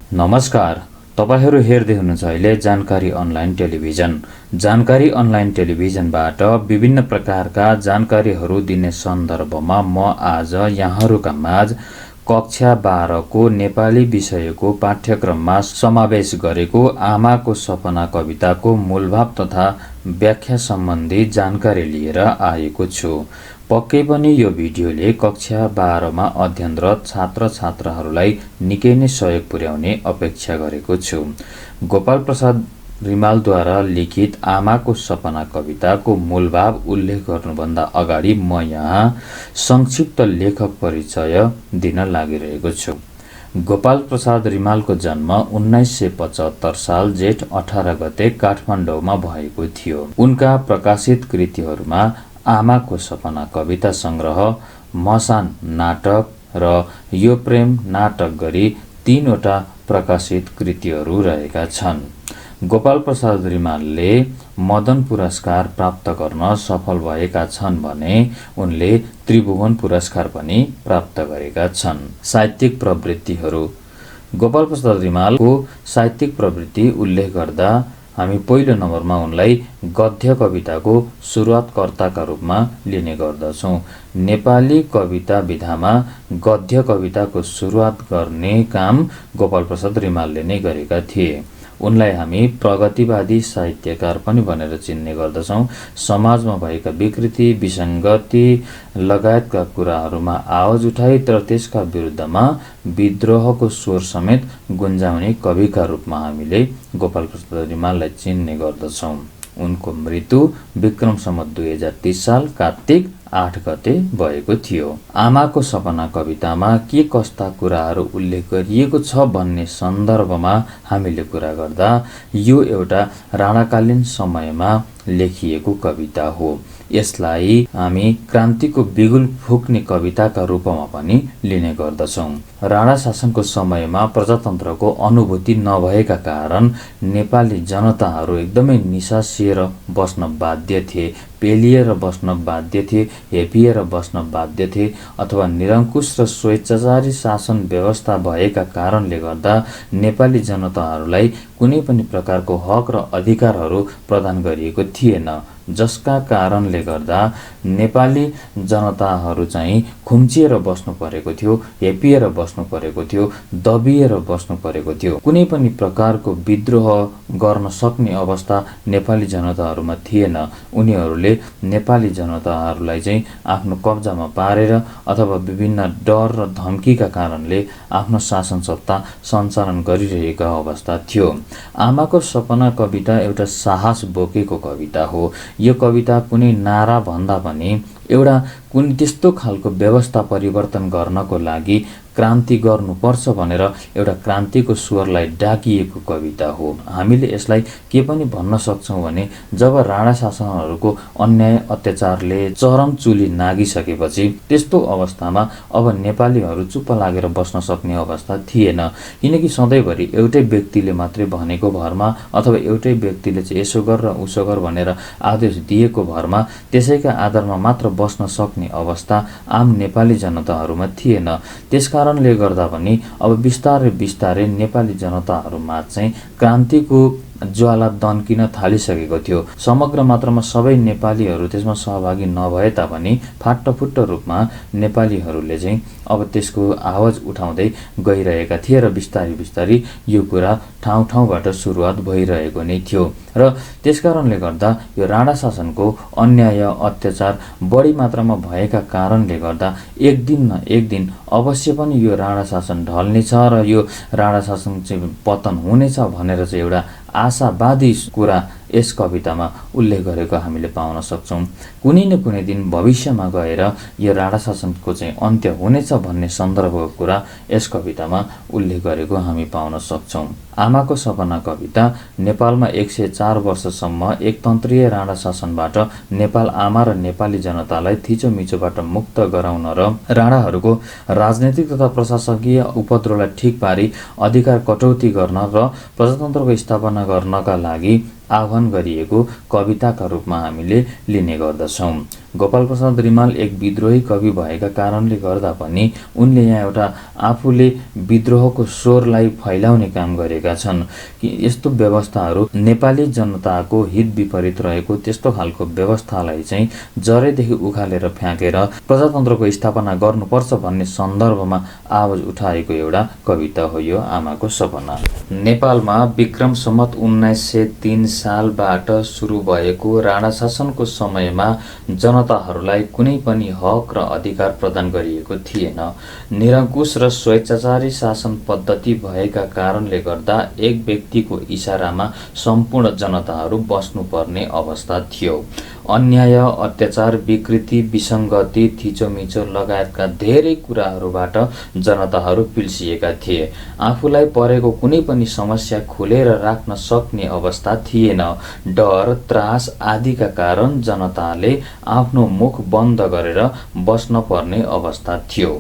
नमस्कार, तपाईहरू हेर्दै हुनुहुन्छ अहिले जानकारी अनलाइन टेलिभिजन। जानकारी अनलाइन टेलिभिजनबाट विभिन्न प्रकारका जानकारीहरू दिने सन्दर्भमा म आज यहाँहरूका माझ कक्षा 12 को नेपाली विषयको पाठ्यक्रममा समावेश गरेको आमाको सपना कविताको मूलभाव तथा व्याख्या सम्बन्धी जानकारी लिएर आएको छु। पक्कै पनि यो भिडियोले कक्षा 12 मा अध्ययनरत छात्र छात्राहरूलाई निकै नै सहयोग पुर्याउने अपेक्षा गरेको छु। गोपाल प्रसाद रिमालद्वारा लिखित आमाको सपना कविताको मूलभाव उल्लेख गर्नुभन्दा अगाडि म यहाँ संक्षिप्त लेखक परिचय दिन लागिरहेको छु। गोपाल प्रसाद रिमालको जन्म 1975 साल जेठ 18 गते काठमाडौँमा भएको थियो। उनका प्रकाशित कृतिहरूमा आमाको सपना कविता संग्रह, मसान नाटक र यो प्रेम नाटक गरी 3 वटा प्रकाशित कृतिहरू रहेका छन्। गोपाल प्रसाद रिमालले मदन पुरस्कार प्राप्त गर्न सफल भएका छन् भने उनले त्रिभुवन पुरस्कार पनि प्राप्त गरेका छन्। साहित्यिक प्रवृत्तिहरू। गोपाल प्रसाद रिमालको साहित्यिक प्रवृत्ति उल्लेख गर्दा हामी पहिलो नम्बरमा उनलाई गद्य कविताको सुरुवातकर्ताका रूपमा लिने गर्दछौँ। नेपाली कविता विधामा गद्य कविताको सुरुवात गर्ने काम गोपाल प्रसाद रिमालले नै गरेका थिए। उनलाई हामी प्रगतिवादी साहित्यकार पनि भनेर चिन्ने गर्दछौँ। समाजमा भएका विकृति, विसङ्गति लगायतका कुराहरूमा आवाज उठाई तर त्यसका विरुद्धमा विद्रोहको स्वर समेत गुन्जाउने कविका रूपमा हामीले गोपाल प्रसाद रिमाललाई चिन्ने गर्दछौँ। उनको मृत्यु विक्रम सम्वत 2030 साल कार्तिक 8 गते भएको थियो। आमाको सपना कवितामा के कस्ता कुराहरू उल्लेख गरिएको छ भन्ने सन्दर्भमा हामीले कुरा गर्दा यो एउटा राणाकालीन समयमा लेखिएको कविता हो। यसलाई हामी क्रान्तिको बिगुल फुक्ने कविताका रूपमा पनि लिने गर्दछौँ। राणा शासनको समयमा प्रजातन्त्रको अनुभूति नभएका कारण नेपाली जनताहरू एकदमै निसासिएर बस्न बाध्य थिए, पेलिएर बस्न बाध्य थिए, हेपिएर बस्न बाध्य थिए अथवा निरङ्कुश र स्वेच्छाचारी शासन व्यवस्था भएका कारणले गर्दा नेपाली जनताहरूलाई कुनै पनि प्रकारको हक र अधिकारहरू प्रदान गरिएको थिएन, जसका कारणले गर्दा नेपाली जनताहरू चाहिँ खुम्चिएर बस्नु परेको थियो, हेपिएर बस्नु परेको थियो, दबिएर बस्नु परेको थियो। कुनै पनि प्रकारको विद्रोह गर्न सक्ने अवस्था नेपाली जनताहरूमा थिएन। उनीहरूले नेपाली जनताहरूलाई चाहिँ आफ्नो कब्जामा पारेर अथवा विभिन्न डर र धम्कीका कारणले आफ्नो शासन सत्ता सञ्चालन गरिरहेका अवस्था थियो। आमाको सपना कविता एउटा साहस बोकेको कविता हो। यो कविता कुनै नारा भन्दा पनि एउटा कुनै त्यस्तो खालको व्यवस्था परिवर्तन गर्नको लागि क्रान्ति गर्नुपर्छ भनेर एउटा क्रान्तिको स्वरलाई डाकिएको कविता हो। हामीले यसलाई के पनि भन्न सक्छौँ भने जब राणा शासनहरूको अन्याय अत्याचारले चरम चुली नागिसकेपछि त्यस्तो अवस्थामा अब नेपालीहरू चुप्प लागेर बस्न सक्ने अवस्था थिएन। किनकि सधैँभरि एउटै व्यक्तिले मात्रै भनेको भरमा अथवा एउटै व्यक्तिले चाहिँ यसो गर र उसो गर भनेर आदेश दिएको भरमा त्यसैका आधारमा मात्र बस्न सक्ने अवस्था आम नेपाली जनताहरूमा थिएन। त्यसकारणले गर्दा पनि अब बिस्तारै बिस्तारै नेपाली जनताहरूमा चाहिँ क्रान्तिको ज्वाला दन्किन थालिसकेको थियो। समग्र मात्रामा सबै नेपालीहरू त्यसमा सहभागी नभए तापनि फाटफुट्ट रूपमा नेपालीहरूले चाहिँ अब त्यसको आवाज उठाउँदै गइरहेका थिए र बिस्तारै बिस्तारै यो कुरा ठाउँ ठाउँबाट सुरुवात भइरहेको नै थियो। र त्यसकारणले गर्दा यो राणा शासनको अन्याय अत्याचार बढी मात्रामा भएका कारणले गर्दा एक दिन न एक दिन अवश्य पनि यो राणा शासन ढल्नेछ र यो राणा शासन चाहिँ पतन हुनेछ भनेर चाहिँ एउटा आशावादी कुरा यस कवितामा उल्लेख गरेको हामीले पाउन सक्छौँ। कुनै न कुनै दिन भविष्यमा गएर यो राणा शासनको चाहिँ अन्त्य हुनेछ भन्ने सन्दर्भको कुरा यस कवितामा उल्लेख गरेको हामी पाउन सक्छौँ। आमाको सपना कविता नेपालमा 104 वर्षसम्म एकतन्त्रीय राणा शासनबाट नेपाल आमा र नेपाली जनतालाई थिचोमिचोबाट मुक्त गराउन र राणाहरूको राजनैतिक तथा प्रशासकीय उपद्रवलाई ठिक पारी अधिकार कटौती गर्न र प्रजातन्त्रको स्थापना गर्नका लागि आह्वान गरिएको कविताका रूपमा हामीले लिने गर्दछौँ। गोपालप्रसाद रिमाल एक विद्रोही कवि भएका कारणले गर्दा पनि उनले यहाँ एउटा आफूले विद्रोहको स्वरलाई फैलाउने काम गरेका छन् कि यस्तो व्यवस्थाहरू नेपाली जनताको हित विपरीत रहेको त्यस्तो खालको व्यवस्थालाई चाहिँ जरैदेखि उखालेर फ्याँकेर प्रजातन्त्रको स्थापना गर्नुपर्छ भन्ने सन्दर्भमा आवाज उठाएको एउटा कविता हो यो आमाको सपना। नेपालमा विक्रम सम्वत 1903 सालबाट सुरु भएको राणा शासनको समयमा जनताहरूलाई कुनै पनि हक र अधिकार प्रदान गरिएको थिएन। निरङ्कुश र स्वेच्छाचारी शासन पद्धति भएका कारणले गर्दा एक व्यक्तिको इसारामा सम्पूर्ण जनताहरू बस्नुपर्ने अवस्था थियो। अन्याय, अत्याचार, विकृति, विसङ्गति, थिचोमिचो लगायतका धेरै कुराहरूबाट जनताहरू पिल्सिएका थिए। आफूलाई परेको कुनै पनि समस्या खुलेर राख्न सक्ने अवस्था थिएन। डर, त्रास आदिका कारण जनताले आफ्नो मुख बन्द गरेर बस्न पर्ने अवस्था थियो।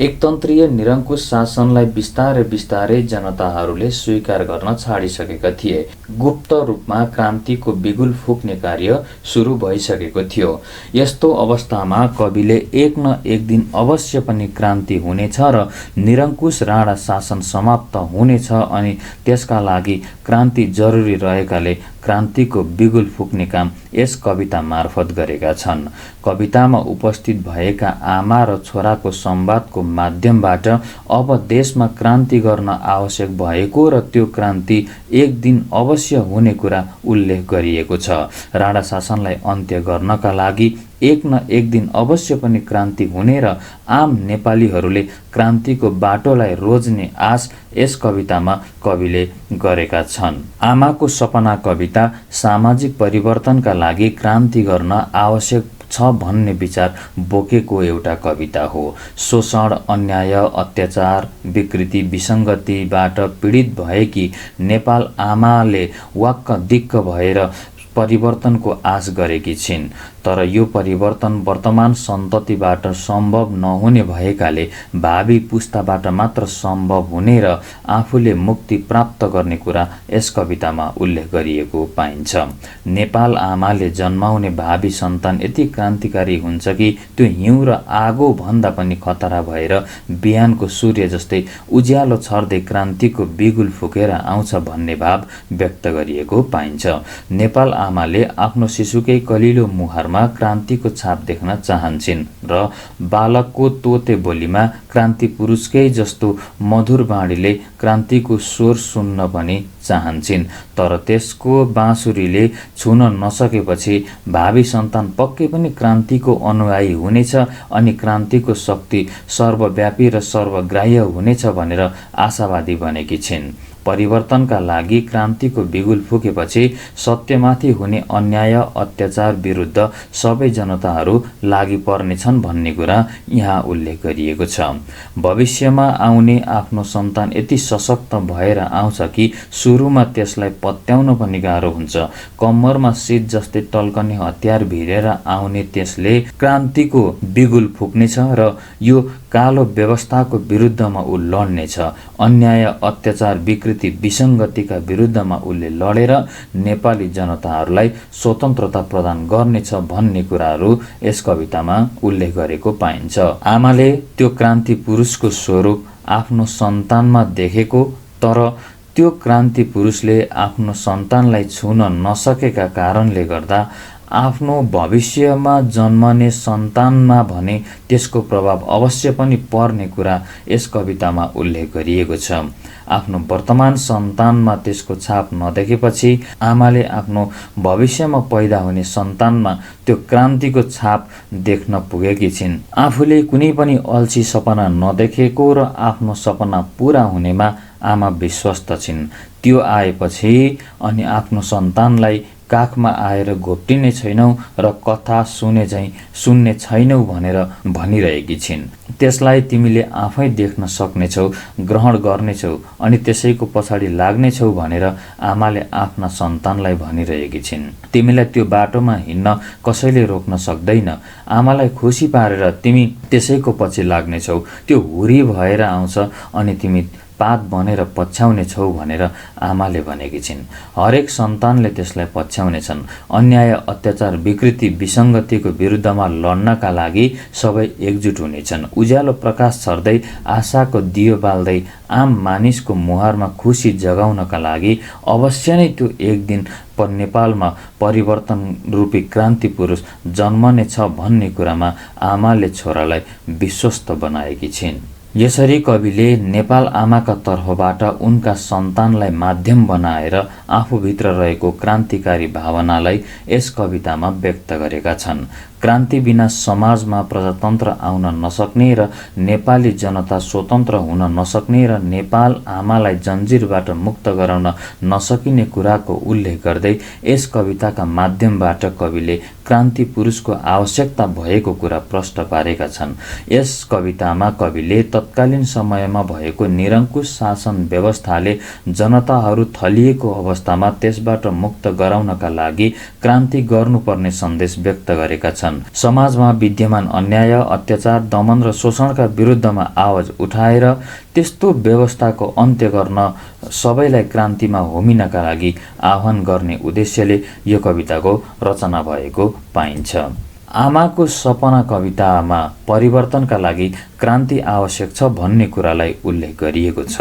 एकतन्त्रीय निरङ्कुश शासनलाई बिस्तारै बिस्तारै जनताहरूले स्वीकार गर्न छाडिसकेका थिए। गुप्त रूपमा क्रान्तिको बिगुल फुक्ने कार्य सुरु भइसकेको थियो। यस्तो अवस्थामा कविले एक न एक दिन अवश्य पनि क्रान्ति हुनेछ र निरङ्कुश राणा शासन समाप्त हुनेछ अनि त्यसका लागि क्रान्ति जरुरी रहेकाले क्रान्तिको बिगुल फुक्ने काम यस कविता मार्फत गरेका छन्। कवितामा उपस्थित भएका आमा र छोराको संवादको माध्यमबाट अब देशमा क्रान्ति गर्न आवश्यक भएको र त्यो क्रान्ति एक दिन अवश्य हुने कुरा उल्लेख गरिएको छ। राणा शासनलाई अन्त्य गर्नका लागि एक न एक दिन अवश्य पनि क्रान्ति हुने र आम नेपालीहरूले क्रान्तिको बाटोलाई रोज्ने आश यस कवितामा कविले गरेका छन्। आमाको सपना कविता सामाजिक परिवर्तनका लागि क्रान्ति गर्न आवश्यक छ भन्ने विचार बोकेको एउटा कविता हो। शोषण, अन्याय, अत्याचार, विकृति, विसङ्गतिबाट पीडित भएकी नेपाल आमाले वाक्क दिक्क भएर परिवर्तनको आश गरेकी छिन्। तर यो परिवर्तन वर्तमान सन्ततिबाट सम्भव नहुने भएकाले भावी पुस्ताबाट मात्र सम्भव हुने र आफूले मुक्ति प्राप्त गर्ने कुरा यस कवितामा उल्लेख गरिएको पाइन्छ। नेपाल आमाले जन्माउने भावी सन्तान यति क्रान्तिकारी हुन्छ कि त्यो हिउँ र आगो भन्दा पनि खतरा भएर बिहानको सूर्य जस्तै उज्यालो छर्दै क्रान्तिको बिगुल फुकेर आउँछ भन्ने भाव व्यक्त गरिएको पाइन्छ। नेपाल आमाले आफ्नो शिशुकै कलिलो मुहारमा क्रान्तिको छाप देख्न चाहन्छन् र बालकको तोते बोलीमा क्रान्ति पुरुषकै जस्तो मधुर बाणीले क्रान्तिको स्वर सुन्न पनि चाहन्छन्। तर त्यसको बाँसुरीले छुन नसकेपछि भावी सन्तान पक्कै पनि क्रान्तिको अनुयायी हुनेछ अनि क्रान्तिको शक्ति सर्वव्यापी र सर्वग्राह्य हुनेछ भनेर आशावादी बनेकी छिन्। परिवर्तनका लागि क्रान्तिको बिगुल फुकेपछि सत्यमाथि हुने अन्याय अत्याचार विरुद्ध सबै जनताहरू लागि पर्नेछन् भन्ने कुरा यहाँ उल्लेख गरिएको छ। भविष्यमा आउने आफ्नो सन्तान यति सशक्त भएर आउँछ कि सुरुमा त्यसलाई पत्याउन पनि गाह्रो हुन्छ। कम्मरमा शीत जस्तै टल्कने हतियार भिरेर आउने त्यसले क्रान्तिको बिगुल फुक्नेछ र यो कालो व्यवस्थाको विरुद्धमा ऊ लड्नेछ। अन्याय अत्याचार विकृति विसङ्गतिका विरुद्धमा उसले लडेर नेपाली जनताहरूलाई स्वतन्त्रता प्रदान गर्नेछ भन्ने कुराहरू यस कवितामा उल्लेख गरेको पाइन्छ। आमाले त्यो क्रान्ति पुरुषको स्वरूप आफ्नो सन्तानमा देखेको तर त्यो क्रान्ति पुरुषले आफ्नो सन्तानलाई छुन नसकेका कारणले गर्दा आफ्नो भविष्यमा जन्मने सन्तानमा भने त्यसको प्रभाव अवश्य पनि पर्ने कुरा यस कवितामा उल्लेख गरिएको छ। आफ्नो वर्तमान सन्तानमा त्यसको छाप नदेखेपछि आमाले आफ्नो भविष्यमा पैदा हुने सन्तानमा त्यो क्रान्तिको छाप देख्न पुगेकी छिन्। आफूले कुनै पनि अल्छी सपना नदेखेको र आफ्नो सपना पुरा हुनेमा आमा विश्वस्त छिन्। त्यो आएपछि अनि आफ्नो सन्तानलाई काखमा आएर घोप्टिने छैनौ र कथा सुन्ने छैनौ भनेर भनिरहेकी छिन्। त्यसलाई तिमीले आफै देख्न सक्नेछौ, ग्रहण गर्नेछौ अनि त्यसैको पछाडि लाग्नेछौ भनेर आमाले आफ्ना सन्तानलाई भनिरहेकी छिन्। तिमीलाई त्यो बाटोमा हिँड्न कसैले रोक्न सक्दैन। आमालाई खुसी पारेर तिमी त्यसैको पछि लाग्नेछौ। त्यो हुरी भएर आउँछ अनि तिमी पात बनेर पछ्याउने छौ भनेर आमाले भनेकी छिन्। हरेक सन्तानले त्यसलाई पछ्याउनेछन्। अन्याय, अत्याचार, विकृति, विसङ्गतिको विरुद्धमा लड्नका लागि सबै एकजुट हुनेछन्। उज्यालो प्रकाश छर्दै आशाको दियो बाल्दै आम मानिसको मुहारमा खुसी जगाउनका लागि अवश्य नै त्यो एक दिन नेपालमा परिवर्तन रूपी क्रान्ति पुरुष जन्मनेछ भन्ने कुरामा आमाले छोरालाई विश्वस्त बनाएकी छिन्। यसरी कविले नेपाल आमाका तर्फबाट उनका सन्तानलाई माध्यम बनाएर आफूभित्र रहेको क्रान्तिकारी भावनालाई यस कवितामा व्यक्त गरेका छन्। क्रान्ति बिना समाजमा प्रजातन्त्र आउन नसक्ने र नेपाली जनता स्वतन्त्र हुन नसक्ने र नेपाल आमालाई जन्जिरबाट मुक्त गराउन नसकिने कुराको उल्लेख गर्दै यस कविताका माध्यमबाट कविले क्रान्ति पुरुषको आवश्यकता भएको कुरा प्रष्ट पारेका छन्। यस कवितामा कविले तत्कालीन समयमा भएको निरङ्कुश शासन व्यवस्थाले जनताहरू थलिएको अवस्थामा त्यसबाट मुक्त गराउनका लागि क्रान्ति गर्नुपर्ने सन्देश व्यक्त गरेका छन्। समाजमा विद्यमान अन्याय, अत्याचार, दमन र शोषणका विरुद्धमा आवाज उठाएर त्यस्तो व्यवस्थाको अन्त्य गर्न सबैलाई क्रान्तिमा होमिनका लागि आह्वान गर्ने उद्देश्यले यो कविताको रचना भएको पाइन्छ। आमाको सपना कवितामा परिवर्तनका लागि क्रान्ति आवश्यक छ भन्ने कुरालाई उल्लेख गरिएको छ।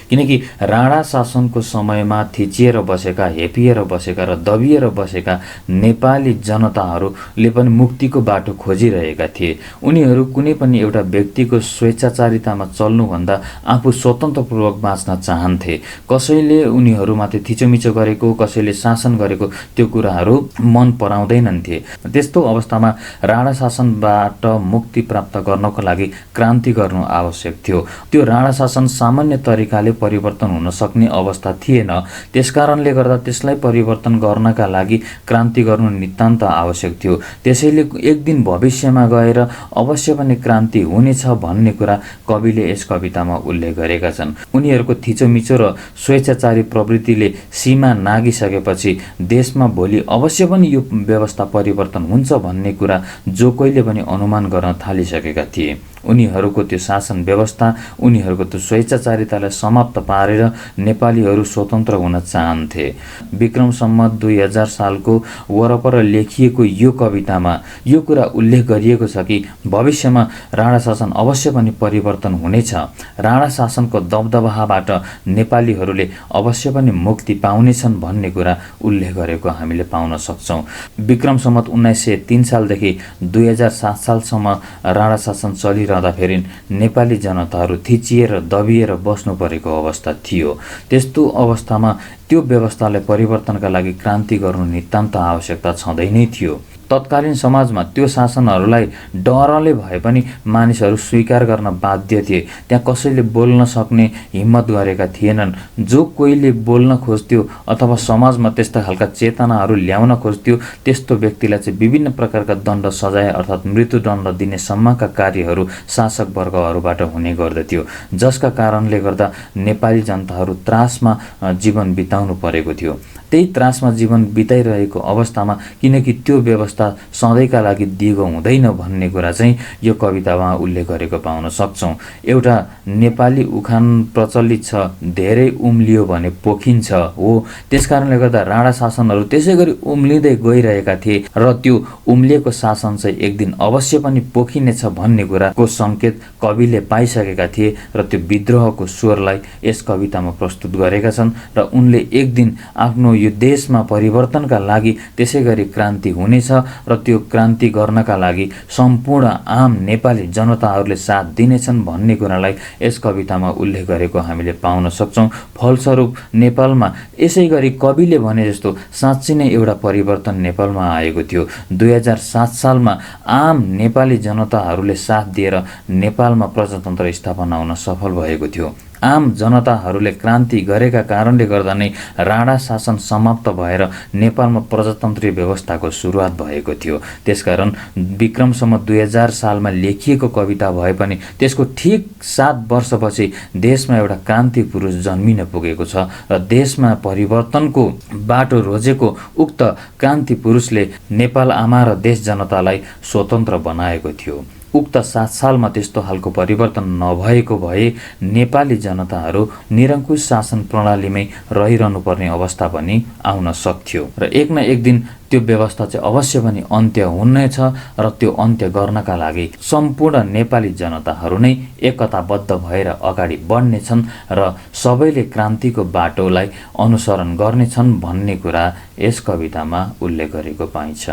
किनकि राणा शासनको समयमा थिचिएर बसेका, हेपिएर बसेका र दबिएर बसेका नेपाली जनताहरूले पनि मुक्तिको बाटो खोजिरहेका थिए। उनीहरू कुनै पनि एउटा व्यक्तिको स्वेच्छाचारितामा चल्नुभन्दा आफू स्वतन्त्रपूर्वक बाँच्न चाहन्थे। कसैले उनीहरूमाथि थिचोमिचो गरेको, कसैले शासन गरेको त्यो कुराहरू मन पराउँदैनन् थिए। त्यस्तो अवस्थामा राणा शासनबाट मुक्ति प्राप्त गर्नको लागि क्रान्ति गर्नु आवश्यक थियो। त्यो राणा शासन सामान्य तरिकाले परिवर्तन हुन सक्ने अवस्था थिएन। त्यसकारणले गर्दा त्यसलाई परिवर्तन गर्नका लागि क्रान्ति गर्नु नितान्त आवश्यक थियो। त्यसैले एक दिन भविष्यमा गएर अवश्य पनि क्रान्ति हुनेछ भन्ने कुरा कविले यस कवितामा उल्लेख गरेका छन्। उनीहरूको थिचोमिचो र स्वेच्छाचारी प्रवृत्तिले सीमा नागिसकेपछि देशमा भोलि अवश्य पनि यो व्यवस्था परिवर्तन हुन्छ भन्ने कुरा जो कोहीले पनि अनुमान गर्न थालिसकेका थिए। उनीहरूको त्यो शासन व्यवस्था, उनीहरूको त्यो स्वेच्छाचारितालाई समाप्त पारेर नेपालीहरू स्वतन्त्र हुन चाहन्थे। विक्रम सम्वत 2000 सालको वरपर लेखिएको यो कवितामा यो कुरा उल्लेख गरिएको छ कि भविष्यमा राणा शासन अवश्य पनि परिवर्तन हुनेछ। राणा शासनको दबदबाबाट नेपालीहरूले अवश्य पनि मुक्ति पाउनेछन् भन्ने कुरा उल्लेख गरेको हामीले पाउन सक्छौँ। विक्रम सम्वत 1903 सालदेखि 2007 सालसम्म राणा शासन चलिरहँदाखेरि नेपाली जनताहरू थिचिएर दबिएर बस्नु परेको अवस्था थियो। त्यस्तो अवस्थामा त्यो व्यवस्थालाई परिवर्तनका लागि क्रान्ति गर्नु नितान्त आवश्यकता छँदै नै थियो। तत्कालीन समाजमा त्यो शासनहरूलाई डरले भए पनि मानिसहरू स्वीकार गर्न बाध्य थिए। त्यहाँ कसैले बोल्न सक्ने हिम्मत गरेका थिएनन्। जो कोहीले बोल्न खोज्थ्यो अथवा समाजमा त्यस्ता खालका चेतनाहरू ल्याउन खोज्थ्यो त्यस्तो व्यक्तिलाई चाहिँ विभिन्न प्रकारका दण्ड, सजाय अर्थात् मृत्युदण्ड दिने सम्मका कार्यहरू शासक वर्गहरूबाट हुने गर्दथ्यो। जसका कारणले गर्दा नेपाली जनताहरू त्रासमा जीवन बिताउनु परेको थियो। त्यही त्रासमा जीवन बिताइरहेको अवस्थामा किनकि त्यो व्यवस्था सधैँका लागि दिगो हुँदैन भन्ने कुरा चाहिँ यो कवितामा उल्लेख गरेको पाउन सक्छौँ। एउटा नेपाली उखान प्रचलित छ, धेरै उम्लियो भने पोखिन्छ हो। त्यसकारणले गर्दा राणा शासनहरू त्यसै गरी उम्लिँदै गइरहेका थिए र त्यो उम्लिएको शासन चाहिँ एक दिन अवश्य पनि पोखिनेछ भन्ने कुराको सङ्केत कविले पाइसकेका थिए र त्यो विद्रोहको स्वरलाई यस कवितामा प्रस्तुत गरेका छन् र उनले एक दिन आफ्नो यो देशमा परिवर्तनका लागि त्यसै गरी क्रान्ति हुनेछ र त्यो क्रान्ति गर्नका लागि सम्पूर्ण आम नेपाली जनताहरूले साथ दिनेछन् भन्ने कुरालाई यस कवितामा उल्लेख गरेको हामीले पाउन सक्छौँ। फलस्वरूप नेपालमा यसै गरी कविले भने जस्तो साँच्चै नै एउटा परिवर्तन नेपालमा आएको थियो। 2007 सालमा आम नेपाली जनताहरूले साथ दिएर नेपालमा प्रजातन्त्र स्थापना हुन सफल भएको थियो। आम जनताहरूले क्रान्ति गरेका कारणले गर्दा नै राणा शासन समाप्त भएर नेपालमा प्रजातन्त्रीय व्यवस्थाको सुरुवात भएको थियो। त्यसकारण विक्रम सम्वत 2000 सालमा लेखिएको कविता भए पनि त्यसको ठिक 7 वर्षपछि देशमा एउटा क्रान्ति पुरुष जन्मिन पुगेको छ र देशमा परिवर्तनको बाटो रोजेको उक्त क्रान्ति पुरुषले नेपाल आमा र देश जनतालाई स्वतन्त्र बनाएको थियो। उक्त 7 सालमा त्यस्तो खालको परिवर्तन नभएको भए नेपाली जनताहरू निरङ्कुश शासन प्रणालीमै रहिरहनु पर्ने अवस्था पनि आउन सक्थ्यो र एक न एक दिन त्यो व्यवस्था चाहिँ अवश्य पनि अन्त्य हुनेछ र त्यो अन्त्य गर्नका लागि सम्पूर्ण नेपाली जनताहरू नै एकताबद्ध भएर अगाडि बढ्नेछन् र सबैले क्रान्तिको बाटोलाई अनुसरण गर्नेछन् भन्ने कुरा यस कवितामा उल्लेख गरेको पाइन्छ।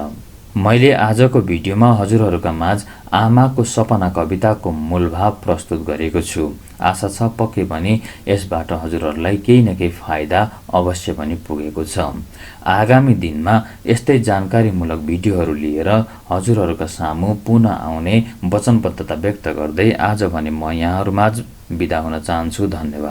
मैले आजको भिडियोमा हजुरहरूका माझ आमाको सपना कविताको मूलभाव प्रस्तुत गरेको छु। आशा छ पक्कै पनि यसबाट हजुरहरूलाई केही न केही फाइदा अवश्य पनि पुगेको छ। आगामी दिनमा यस्तै जानकारीमूलक भिडियोहरू लिएर हजुरहरूका सामु पुनः आउने वचनबद्धता व्यक्त गर्दै आज भने म यहाँहरूमाझ बिदा हुन चाहन्छु। धन्यवाद।